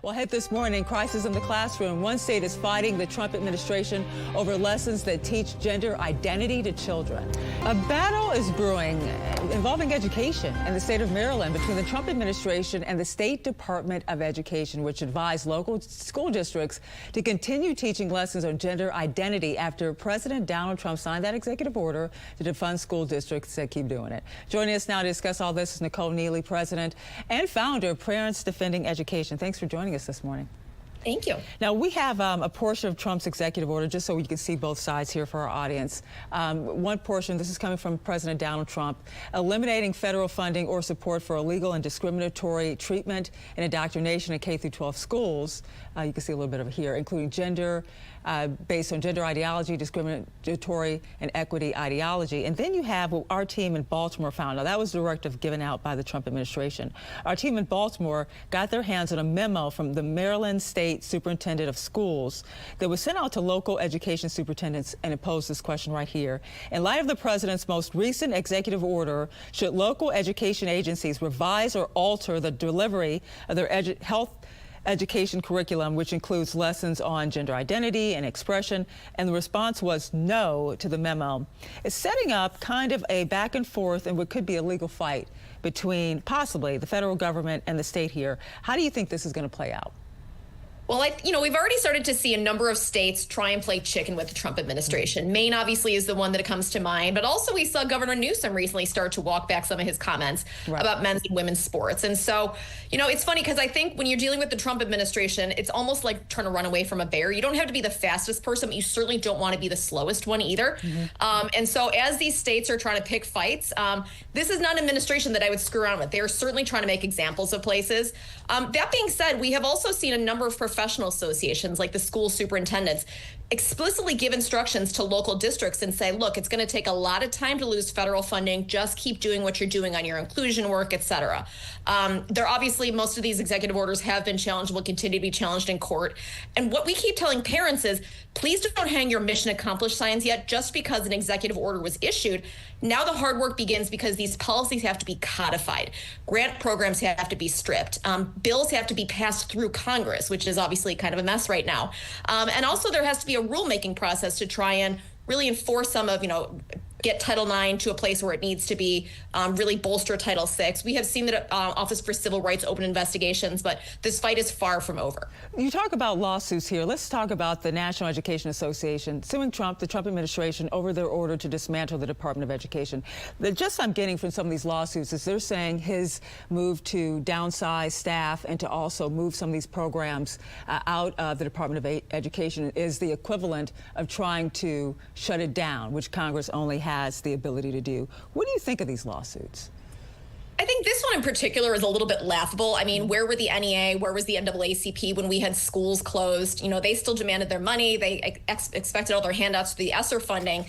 Well, hit this morning, crisis in the classroom. One state is fighting the Trump administration over lessons that teach gender identity to children. A battle is brewing involving education in the state of Maryland between the Trump administration and the State Department of Education, which advised local school districts to continue teaching lessons on gender identity after President Donald Trump signed that executive order to defund school districts that keep doing it. Joining us now to discuss all this is Nicole Neily, president and founder of Parents Defending Education. Thanks for joining us this morning. Thank you. Now, we have a portion of Trump's executive order, just so we can see both sides here for our audience. One portion, this is coming from President Donald Trump, eliminating federal funding or support for illegal and discriminatory treatment and indoctrination in K-12 schools. You can see a little bit of it here, including gender, based on gender ideology, discriminatory and equity ideology. And then you have what our team in Baltimore found. Now, that was a directive given out by the Trump administration. Our team in Baltimore got their hands on a memo from the Maryland State Superintendent of Schools that was sent out to local education superintendents, and it posed this question right here. In light of the president's most recent executive order, should local education agencies revise or alter the delivery of their health education curriculum, which includes lessons on gender identity and expression? And the response was no to the memo. It's setting up kind of a back and forth and what could be a legal fight between possibly the federal government and the state here. How do you think this is going to play out? Well, we've already started to see a number of states try and play chicken with the Trump administration. Maine obviously is the one that comes to mind, but also we saw Governor Newsom recently start to walk back some of his comments about men's and women's sports. And so, it's funny because I think when you're dealing with the Trump administration, it's almost like trying to run away from a bear. You don't have to be the fastest person, but you certainly don't want to be the slowest one either. And so as these states are trying to pick fights, this is not an administration that I would screw around with. They are certainly trying to make examples of places. That being said, we have also seen a number of professional associations like the school superintendents explicitly give instructions to local districts and say, look, it's going to take a lot of time to lose federal funding. Just keep doing what you're doing on your inclusion work, et cetera. Obviously, most of these executive orders have been challenged, will continue to be challenged in court. And what we keep telling parents is, please don't hang your mission accomplished signs yet just because an executive order was issued. Now the hard work begins because these policies have to be codified. Grant programs have to be stripped. Bills have to be passed through Congress, which is obviously kind of a mess right now. And also there has to be a rulemaking process to try and really enforce some of, get Title IX to a place where it needs to be, really bolster Title VI. We have seen that Office for Civil Rights open investigations, but this fight is far from over. You talk about lawsuits here. Let's talk about the National Education Association suing Trump, the Trump administration, over their order to dismantle the Department of Education. The gist I'm getting from some of these lawsuits is they're saying his move to downsize staff and to also move some of these programs out of the Department of Education is the equivalent of trying to shut it down, which Congress only has the ability to do. What do you think of these lawsuits? I think this one in particular is a little bit laughable. I mean, where were the NEA? Where was the NAACP when we had schools closed? They still demanded their money. They expected all their handouts for the ESSER funding.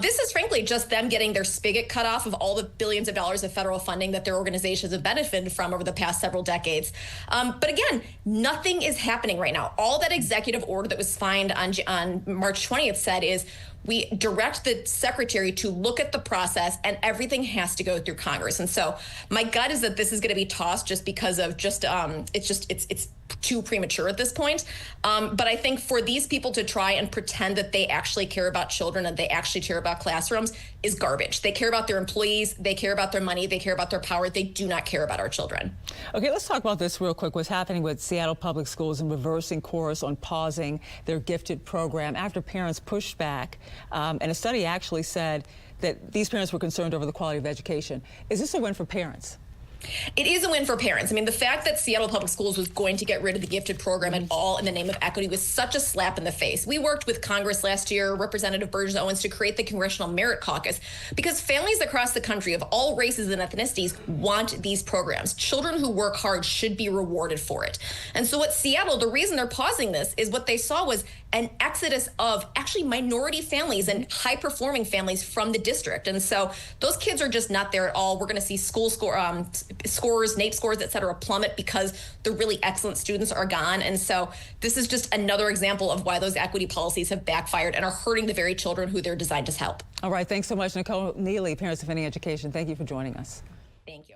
This is frankly just them getting their spigot cut off of all the billions of dollars of federal funding that their organizations have benefited from over the past several decades. But again, nothing is happening right now. All that executive order that was signed on March 20th said is, we direct the secretary to look at the process and everything has to go through Congress. And so my gut is that this is going to be tossed just because of it's too premature at this point. But I think for these people to try and pretend that they actually care about children and they actually care about classrooms is garbage. They care about their employees. They care about their money. They care about their power. They do not care about our children. Okay, let's talk about this real quick. What's happening with Seattle Public Schools and reversing course on pausing their gifted program after parents pushed back. And a study actually said that these parents were concerned over the quality of education. Is this a win for parents? It is a win for parents. I mean, the fact that Seattle Public Schools was going to get rid of the gifted program at all in the name of equity was such a slap in the face. We worked with Congress last year, Representative Burgess Owens, to create the Congressional Merit Caucus because families across the country of all races and ethnicities want these programs. Children who work hard should be rewarded for it. And so at Seattle, the reason they're pausing this is what they saw was an exodus of actually minority families and high-performing families from the district. And so those kids are just not there at all. We're going to see school scores, NAEP scores, et cetera, plummet because the really excellent students are gone. And so this is just another example of why those equity policies have backfired and are hurting the very children who they're designed to help. All right. Thanks so much, Nicole Neily, Parents Defending Education. Thank you for joining us. Thank you.